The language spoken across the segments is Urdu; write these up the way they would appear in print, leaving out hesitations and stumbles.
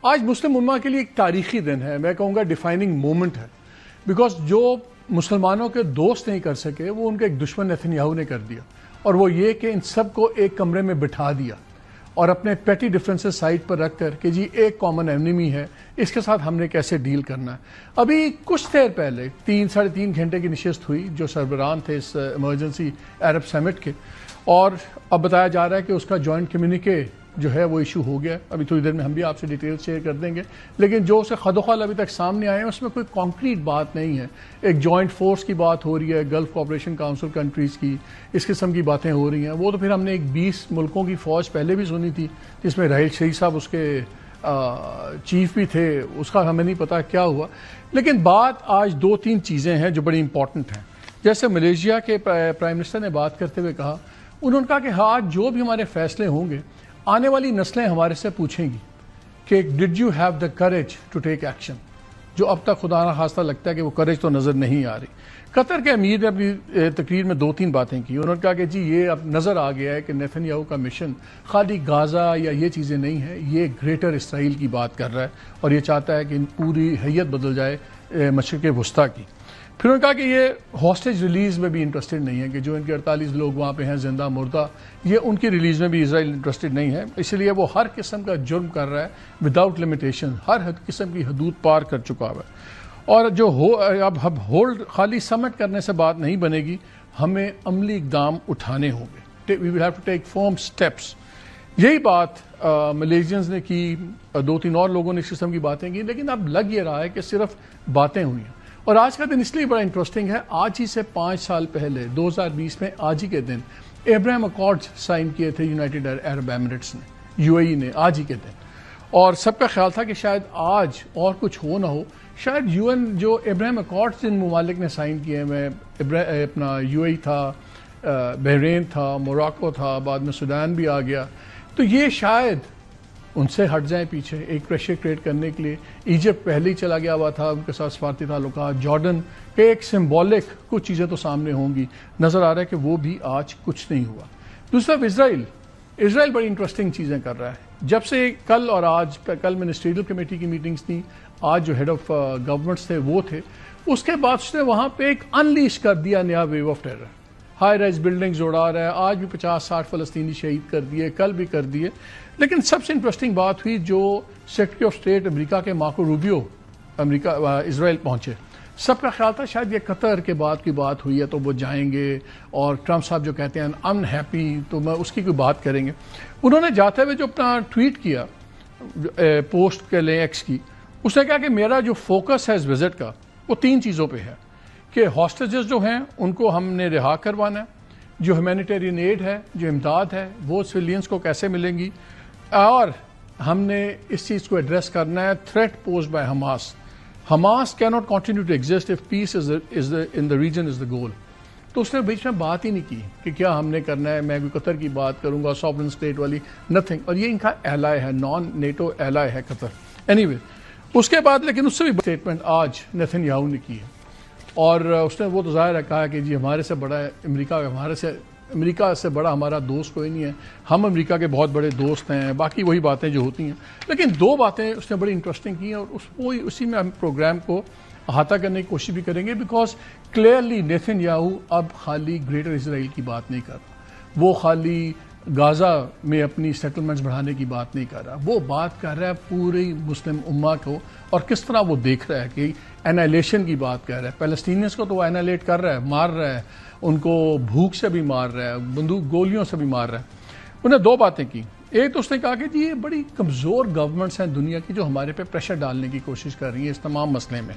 آج مسلم امہ کے لیے ایک تاریخی دن ہے، میں کہوں گا ڈیفائننگ مومنٹ ہے، بیکاز جو مسلمانوں کے دوست نہیں کر سکے وہ ان کے ایک دشمن نیتنیاہو نے کر دیا، اور وہ یہ کہ ان سب کو ایک کمرے میں بٹھا دیا اور اپنے پیٹی ڈفرینسز سائڈ پر رکھ کر کہ جی ایک کامن اینیمی ہے، اس کے ساتھ ہم نے کیسے ڈیل کرنا ہے۔ ابھی کچھ دیر پہلے 3-3.5 گھنٹے کی نشست ہوئی جو سربراہان تھے اس ایمرجنسی عرب سمٹ کے، اور اب بتایا جا رہا ہے کہ اس کا جوائنٹ کمیونیکے جو ہے وہ ایشو ہو گیا۔ ابھی تھوڑی دیر میں ہم بھی آپ سے ڈیٹیل شیئر کر دیں گے، لیکن جو اسے خد و خال ابھی تک سامنے آئے ہیں اس میں کوئی کانکریٹ بات نہیں ہے۔ ایک جوائنٹ فورس کی بات ہو رہی ہے، گلف کوآپریشن کاؤنسل کنٹریز کی، اس قسم کی باتیں ہو رہی ہیں۔ وہ تو پھر ہم نے ایک 20 ملکوں کی فوج پہلے بھی سنی تھی جس میں راحیل شریف صاحب اس کے چیف بھی تھے، اس کا ہمیں نہیں پتا کیا ہوا۔ لیکن بات آج 2-3 چیزیں ہیں جو بڑی امپورٹنٹ ہیں۔ جیسے ملیشیا کے پرائم منسٹر نے بات کرتے ہوئے کہا، انہوں نے کہا کہ آج جو بھی ہمارے فیصلے ہوں گے آنے والی نسلیں ہمارے سے پوچھیں گی کہ did you have the courage to take action, جو اب تک خدا نہ خواستہ لگتا ہے کہ وہ کریج تو نظر نہیں آ رہی۔ قطر کے امیر نے اپنی تقریر میں 2-3 باتیں کی۔ انہوں نے کہا کہ جی یہ اب نظر آ گیا ہے کہ نیتنیاہو کا مشن خالی غازہ یا یہ چیزیں نہیں ہیں، یہ گریٹر اسرائیل کی بات کر رہا ہے اور یہ چاہتا ہے کہ پوری حیت بدل جائے مشرق وسطیٰ کی۔ پھر انہوں نے کہا کہ یہ ہاسٹیج ریلیز میں بھی انٹرسٹڈ نہیں ہے، کہ جو ان کے 48 لوگ وہاں پہ ہیں زندہ مردہ، یہ ان کی ریلیز میں بھی اسرائیل انٹرسٹڈ نہیں ہے، اس لیے وہ ہر قسم کا جرم کر رہا ہے وداؤٹ لمیٹیشن، ہر قسم کی حدود پار کر چکا ہوا ہے۔ اور جو اب ہولڈ خالی سمٹ کرنے سے بات نہیں بنے گی، ہمیں عملی اقدام اٹھانے ہوں گے، we will have to take firm steps. یہی بات ملیشینز نے کی، 2-3 اور لوگوں نے اس قسم کی باتیں کی، لیکن اب لگ یہ رہا ہے کہ صرف باتیں ہوئی ہیں۔ اور آج کا دن اس لیے بڑا انٹرسٹنگ ہے، آج ہی سے 5 سال پہلے 2020 میں آج ہی کے دن ابراہیم اکارڈز سائن کیے تھے یونائٹڈ عرب ایمریٹس نے، UAE نے، آج ہی کے دن۔ اور سب کا خیال تھا کہ شاید آج اور کچھ ہو نہ ہو، شاید UN جو ابراہیم اکارڈز جن ممالک نے سائن کیے ہیں، اپنا UAE تھا، بحرین تھا، موراکو تھا، بعد میں سوڈان بھی آ گیا، تو یہ شاید ان سے ہٹ جائیں پیچھے ایک پریشر کریٹ کرنے کے لیے۔ ایجپٹ پہلے ہی چلا گیا ہوا تھا، ان کے ساتھ سفارتی تعلقات، جارڈن کے ایک سمبولک کچھ چیزیں تو سامنے ہوں گی، نظر آ رہا ہے کہ وہ بھی آج کچھ نہیں ہوا۔ دوسرا اسرائیل بڑی انٹرسٹنگ چیزیں کر رہا ہے۔ جب سے کل اور آج، کل منسٹریل کمیٹی کی میٹنگز تھیں، آج جو ہیڈ آف گورنمنٹس تھے وہ تھے، اس کے بعد اس نے وہاں پہ ایک انلیش کر دیا نیا wave of terror, high rise buildings اڑا رہا ہے، آج بھی 50-60 فلسطینی شہید کر دیے، کل بھی کر دیے۔ لیکن سب سے انٹرسٹنگ بات ہوئی جو سیکرٹری آف اسٹیٹ امریکہ کے مارکو روبیو اسرائیل پہنچے۔ سب کا خیال تھا شاید یہ قطر کے بعد کی بات ہوئی ہے تو وہ جائیں گے، اور ٹرمپ صاحب جو کہتے ہیں ان ہیپی، تو میں اس کی کوئی بات کریں گے۔ انہوں نے جاتے ہوئے جو اپنا ٹویٹ کیا پوسٹ کے لئے ایکس کی، اس نے کہا کہ میرا جو فوکس ہے اس وزٹ کا وہ 3 چیزوں پہ ہے، کہ ہاسٹیجز جو ہیں ان کو ہم نے رہا کروانا ہے، جو ہیومینیٹیرین ایڈ ہے، جو امداد ہے، وہ سویلینز کو کیسے ملیں گی، اور ہم نے اس چیز کو ایڈریس کرنا ہے تھریٹ پوزڈ بائی حماس کی not continue to exist if peace in the region is the goal. تو اس نے بیچ میں بات ہی نہیں کی کہ کیا ہم نے کرنا ہے، میں کوئی قطر کی بات کروں گا سوورن اسٹیٹ والی، نتھنگ۔ اور یہ ان کا ایلائی ہے، نان نیٹو ایلائی ہے قطر۔ اینی وے اس کے بعد لیکن اس سے بھی اسٹیٹمنٹ آج نیتنیاہو نے کی ہے، اور اس نے وہ تو ظاہر ہے کہا کہ جی ہمارے سے بڑا امریکہ سے بڑا ہمارا دوست کوئی نہیں ہے، ہم امریکہ کے بہت بڑے دوست ہیں، باقی وہی باتیں جو ہوتی ہیں۔ لیکن 2 باتیں اس نے بڑی انٹرسٹنگ کی ہیں، اور اسی میں ہم پروگرام کو احاطہ کرنے کی کوشش بھی کریں گے، بیکاز کلیئرلی نیتنیاہو اب خالی گریٹر اسرائیل کی بات نہیں کر رہا، وہ خالی غازہ میں اپنی سیٹلمنٹس بڑھانے کی بات نہیں کر رہا، وہ بات کر رہا ہے پوری مسلم امہ کو، اور کس طرح وہ دیکھ رہا ہے کہ اینائلیشن کی بات کر رہا ہے۔ پیلسٹینینز کو تو وہ اینائلیٹ کر رہا ہے، مار رہا ہے، ان کو بھوک سے بھی مار رہا ہے، بندوق گولیوں سے بھی مار رہا ہے۔ انہیں 2 باتیں کی، ایک تو اس نے کہا کہ جی یہ بڑی کمزور گورنمنٹس ہیں دنیا کی جو ہمارے پہ پریشر ڈالنے کی کوشش کر رہی ہیں اس تمام مسئلے میں۔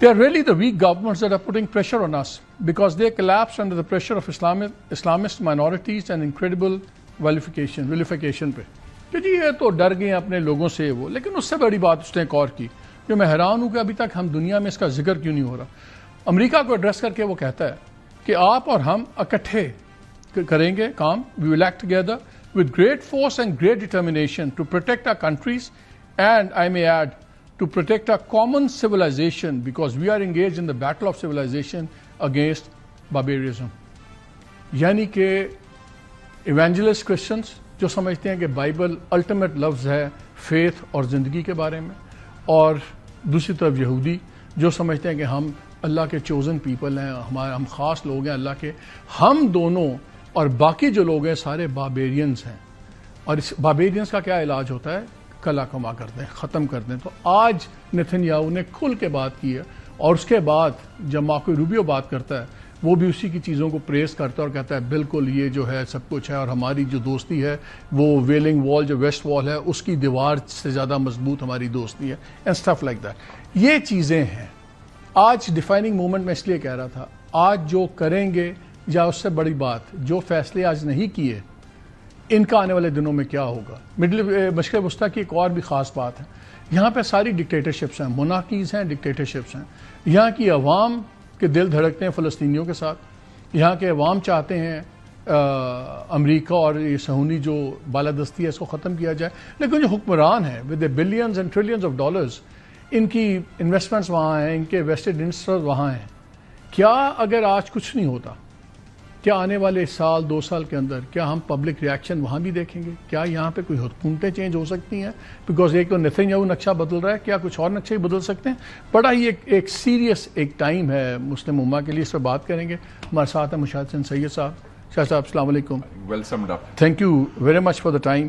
They are really the weak governments that are putting pressure on us because they collapsed under the pressure of Islamist minorities and incredible vilification پہ کہ جی یہ تو ڈر گئے اپنے لوگوں سے وہ۔ لیکن اس سے بڑی بات اس نے ایک اور کی جو میں حیران ہوں کہ ابھی تک ہم دنیا میں اس کا ذکر کیوں نہیں ہو رہا۔ امریکہ کو ایڈریس کر کے وہ کہتا ہے کہ آپ اور ہم اکٹھے کریں گے کام، we will act together with great force and great determination to protect our countries and I may add to protect our common civilization because we are engaged in the battle of civilization against barbarism۔ یعنی کہ ایونجلسٹ کرسچنز جو سمجھتے ہیں کہ بائبل الٹیمیٹ لفظ ہے فیتھ اور زندگی کے بارے میں، اور دوسری طرف یہودی جو سمجھتے ہیں کہ ہم اللہ کے چوزن پیپل ہیں، ہم خاص لوگ ہیں اللہ کے. ہم دونوں اور باقی جو لوگ ہیں سارے باربیرینز ہیں، اور اس باربیرینز کا کیا علاج ہوتا ہے؟ کلا کما کر دیں، ختم کر دیں. تو آج نیتن یاہو نے کھل کے بات کی ہے، اور اس کے بعد جب مارکو روبیو بات کرتا ہے وہ بھی اسی کی چیزوں کو پریز کرتا ہے اور کہتا ہے بالکل یہ جو ہے سب کچھ ہے، اور ہماری جو دوستی ہے وہ ویلنگ وال جو ویسٹ وال ہے اس کی دیوار سے زیادہ مضبوط ہماری دوستی ہے، اینڈ اسٹف لائک دیٹ. یہ چیزیں ہیں آج ڈیفائننگ مومنٹ. میں اس لیے کہہ رہا تھا آج جو کریں گے یا اس سے بڑی بات جو فیصلے آج نہیں کیے ان کا آنے والے دنوں میں کیا ہوگا. مشرق وسطیٰ کی ایک اور بھی خاص بات ہے، یہاں پہ ساری ڈکٹیٹرشپس ہیں، مونارکیز ہیں، ڈکٹیٹرشپس ہیں. یہاں کی عوام کے دل دھڑکتے ہیں فلسطینیوں کے ساتھ، یہاں کے عوام چاہتے ہیں امریکہ اور یہ صہیونی جو بالادستی ہے اس کو ختم کیا جائے، لیکن جو حکمران ہیں with billions and trillions of dollars, ان کی انویسٹمنٹس وہاں ہیں، ان کے ویسٹڈ انٹرسٹ وہاں ہیں. کیا اگر آج کچھ نہیں ہوتا، کیا آنے والے سال 2 سال کے اندر کیا ہم پبلک ریاکشن وہاں بھی دیکھیں گے؟ کیا یہاں پہ کوئی حکومتیں چینج ہو سکتی ہیں؟ بیکاز ایک تو نیتن یاہو نقشہ بدل رہا ہے، کیا کچھ اور نقشے بدل سکتے ہیں؟ بڑا ہی ایک سیریس ایک ٹائم ہے مسلم امہ کے لیے. اس پہ بات کریں گے. ہمارے ساتھ ہیں مشاہد حسین سید صاحب. شاہ صاحب السلام علیکم. Welcome doctor. Thank you very much for the time.